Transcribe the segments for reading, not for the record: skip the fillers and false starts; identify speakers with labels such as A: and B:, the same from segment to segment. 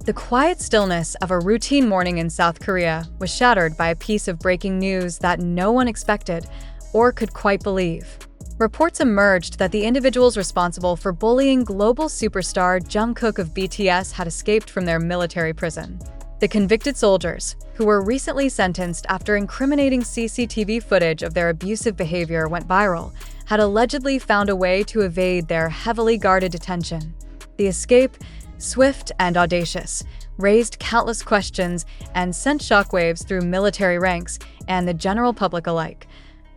A: The quiet stillness of a routine morning in South Korea was shattered by a piece of breaking news that no one expected or could quite believe. Reports emerged that the individuals responsible for bullying global superstar Jungkook of BTS had escaped from their military prison. The convicted soldiers, who were recently sentenced after incriminating CCTV footage of their abusive behavior went viral, had allegedly found a way to evade their heavily guarded detention. The escape, swift and audacious, raised countless questions and sent shockwaves through military ranks and the general public alike.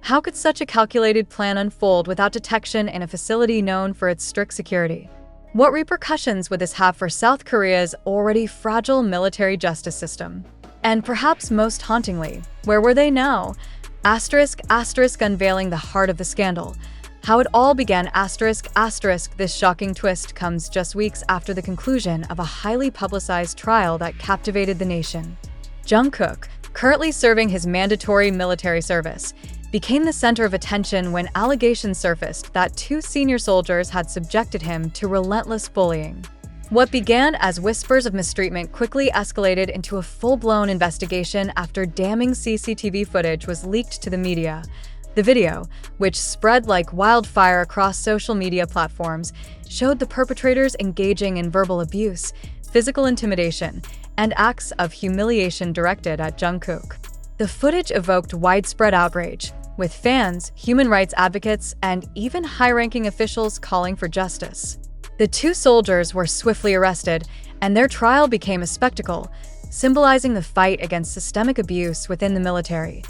A: How could such a calculated plan unfold without detection in a facility known for its strict security? What repercussions would this have for South Korea's already fragile military justice system? And perhaps most hauntingly, where were they now? *** unveiling the heart of the scandal. How it all began ***. This shocking twist comes just weeks after the conclusion of a highly publicized trial that captivated the nation. Jungkook, currently serving his mandatory military service, became the center of attention when allegations surfaced that 2 senior soldiers had subjected him to relentless bullying. What began as whispers of mistreatment quickly escalated into a full-blown investigation after damning CCTV footage was leaked to the media. The video, which spread like wildfire across social media platforms, showed the perpetrators engaging in verbal abuse, physical intimidation, and acts of humiliation directed at Jungkook. The footage evoked widespread outrage, with fans, human rights advocates, and even high-ranking officials calling for justice. The 2 soldiers were swiftly arrested, and their trial became a spectacle, symbolizing the fight against systemic abuse within the military.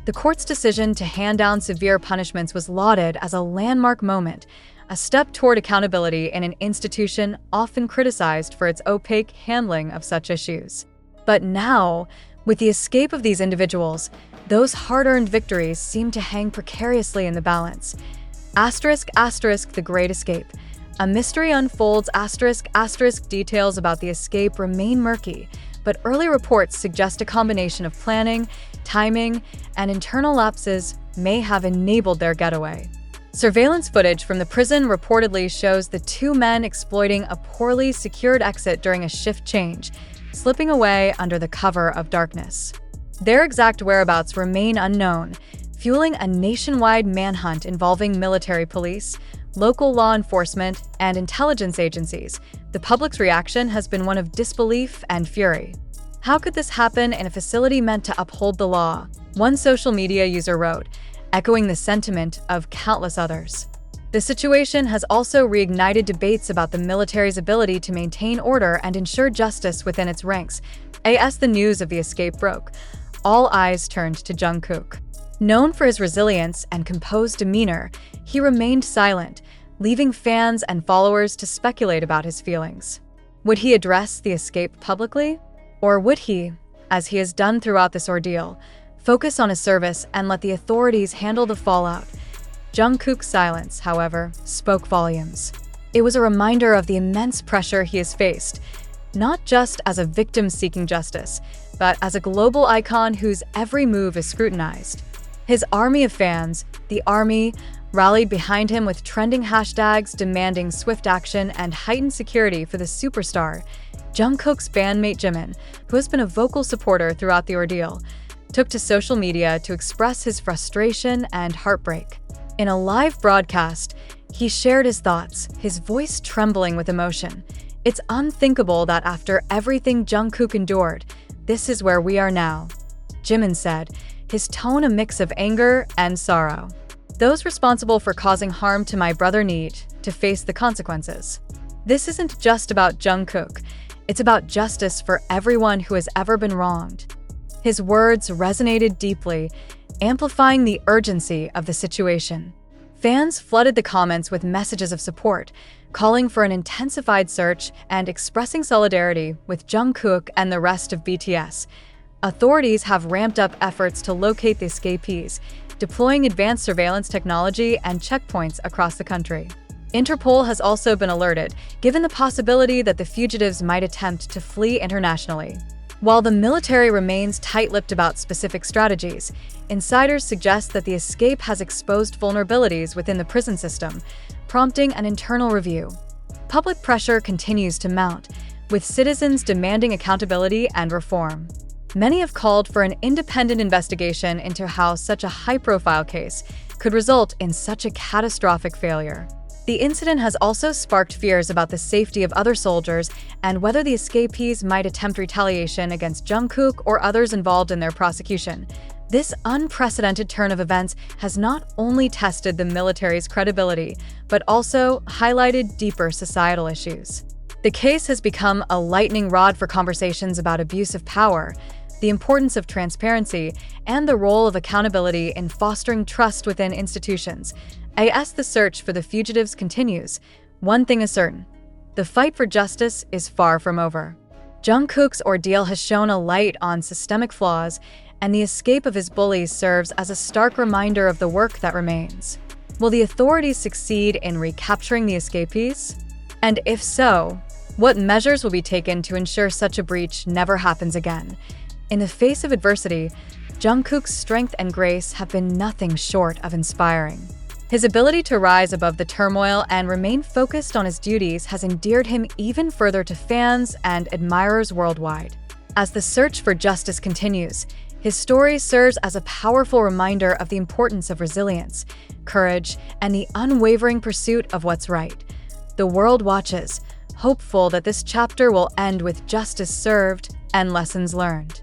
A: The court's decision to hand down severe punishments was lauded as a landmark moment, a step toward accountability in an institution often criticized for its opaque handling of such issues. But now, with the escape of these individuals, those hard-earned victories seem to hang precariously in the balance. ***, The Great Escape. A mystery unfolds. ***, Details about the escape remain murky, but early reports suggest a combination of planning, timing, and internal lapses may have enabled their getaway. Surveillance footage from the prison reportedly shows the 2 men exploiting a poorly secured exit during a shift change, slipping away under the cover of darkness. Their exact whereabouts remain unknown, fueling a nationwide manhunt involving military police, local law enforcement, and intelligence agencies. The public's reaction has been one of disbelief and fury. How could this happen in a facility meant to uphold the law? One social media user wrote, echoing the sentiment of countless others. The situation has also reignited debates about the military's ability to maintain order and ensure justice within its ranks. As the news of the escape broke, all eyes turned to Jungkook. Known for his resilience and composed demeanor, he remained silent, leaving fans and followers to speculate about his feelings. Would he address the escape publicly? Or would he, as he has done throughout this ordeal, focus on his service and let the authorities handle the fallout? Jungkook's silence, however, spoke volumes. It was a reminder of the immense pressure he has faced, not just as a victim seeking justice, but as a global icon whose every move is scrutinized. His army of fans, the army, rallied behind him with trending hashtags demanding swift action and heightened security for the superstar. Jungkook's bandmate Jimin, who has been a vocal supporter throughout the ordeal, took to social media to express his frustration and heartbreak. In a live broadcast, he shared his thoughts, his voice trembling with emotion. "It's unthinkable that after everything Jungkook endured, this is where we are now," Jimin said, his tone a mix of anger and sorrow. "Those responsible for causing harm to my brother need to face the consequences. This isn't just about Jungkook, it's about justice for everyone who has ever been wronged." His words resonated deeply, amplifying the urgency of the situation. Fans flooded the comments with messages of support, calling for an intensified search and expressing solidarity with Jungkook and the rest of BTS. Authorities have ramped up efforts to locate the escapees, deploying advanced surveillance technology and checkpoints across the country. Interpol has also been alerted, given the possibility that the fugitives might attempt to flee internationally. While the military remains tight-lipped about specific strategies, insiders suggest that the escape has exposed vulnerabilities within the prison system, prompting an internal review. Public pressure continues to mount, with citizens demanding accountability and reform. Many have called for an independent investigation into how such a high-profile case could result in such a catastrophic failure. The incident has also sparked fears about the safety of other soldiers and whether the escapees might attempt retaliation against Jungkook or others involved in their prosecution. This unprecedented turn of events has not only tested the military's credibility, but also highlighted deeper societal issues. The case has become a lightning rod for conversations about abuse of power, the importance of transparency, and the role of accountability in fostering trust within institutions. As the search for the fugitives continues, one thing is certain: the fight for justice is far from over. Jungkook's ordeal has shone a light on systemic flaws, and the escape of his bullies serves as a stark reminder of the work that remains. Will the authorities succeed in recapturing the escapees? And if so, what measures will be taken to ensure such a breach never happens again? In the face of adversity, Jungkook's strength and grace have been nothing short of inspiring. His ability to rise above the turmoil and remain focused on his duties has endeared him even further to fans and admirers worldwide. As the search for justice continues, his story serves as a powerful reminder of the importance of resilience, courage, and the unwavering pursuit of what's right. The world watches, hopeful that this chapter will end with justice served and lessons learned.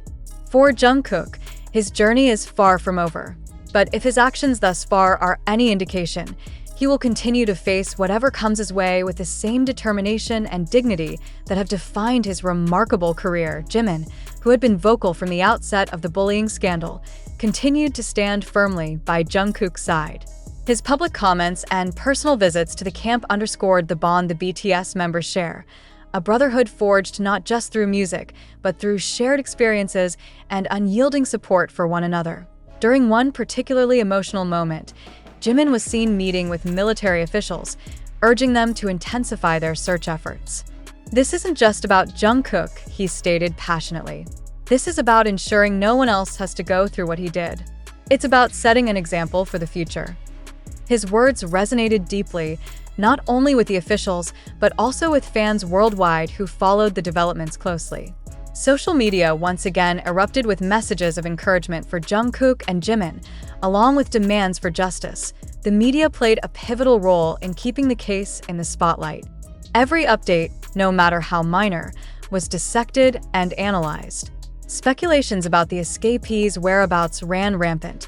A: For Jungkook, his journey is far from over. But if his actions thus far are any indication, he will continue to face whatever comes his way with the same determination and dignity that have defined his remarkable career. Jimin, who had been vocal from the outset of the bullying scandal, continued to stand firmly by Jungkook's side. His public comments and personal visits to the camp underscored the bond the BTS members share, a brotherhood forged not just through music, but through shared experiences and unyielding support for one another. During one particularly emotional moment, Jimin was seen meeting with military officials, urging them to intensify their search efforts. "This isn't just about Jungkook," he stated passionately. "This is about ensuring no one else has to go through what he did. It's about setting an example for the future." His words resonated deeply, not only with the officials, but also with fans worldwide who followed the developments closely. Social media once again erupted with messages of encouragement for Jungkook and Jimin, along with demands for justice. The media played a pivotal role in keeping the case in the spotlight. Every update, no matter how minor, was dissected and analyzed. Speculations about the escapees' whereabouts ran rampant,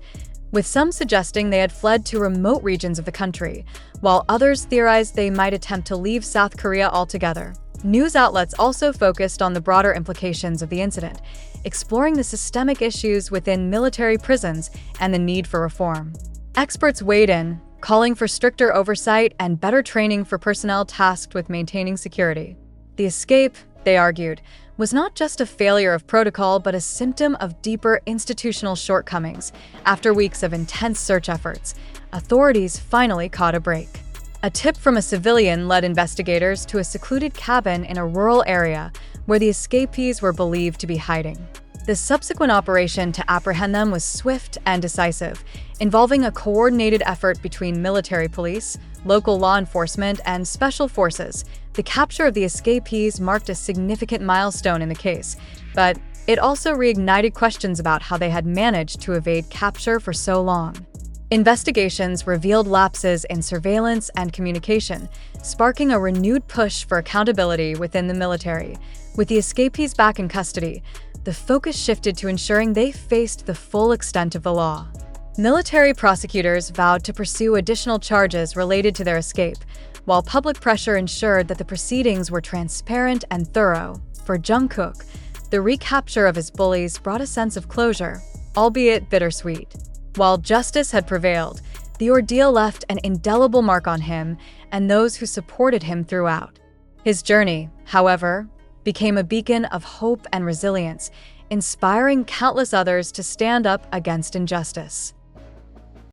A: with some suggesting they had fled to remote regions of the country, while others theorized they might attempt to leave South Korea altogether. News outlets also focused on the broader implications of the incident, exploring the systemic issues within military prisons and the need for reform. Experts weighed in, calling for stricter oversight and better training for personnel tasked with maintaining security. The escape, they argued, was not just a failure of protocol but a symptom of deeper institutional shortcomings. After weeks of intense search efforts, authorities finally caught a break. A tip from a civilian led investigators to a secluded cabin in a rural area where the escapees were believed to be hiding. The subsequent operation to apprehend them was swift and decisive, involving a coordinated effort between military police, local law enforcement, and special forces. The capture of the escapees marked a significant milestone in the case, but it also reignited questions about how they had managed to evade capture for so long. Investigations revealed lapses in surveillance and communication, sparking a renewed push for accountability within the military. With the escapees back in custody, the focus shifted to ensuring they faced the full extent of the law. Military prosecutors vowed to pursue additional charges related to their escape, while public pressure ensured that the proceedings were transparent and thorough. For Jungkook, the recapture of his bullies brought a sense of closure, albeit bittersweet. While justice had prevailed, the ordeal left an indelible mark on him and those who supported him throughout. His journey, however, became a beacon of hope and resilience, inspiring countless others to stand up against injustice.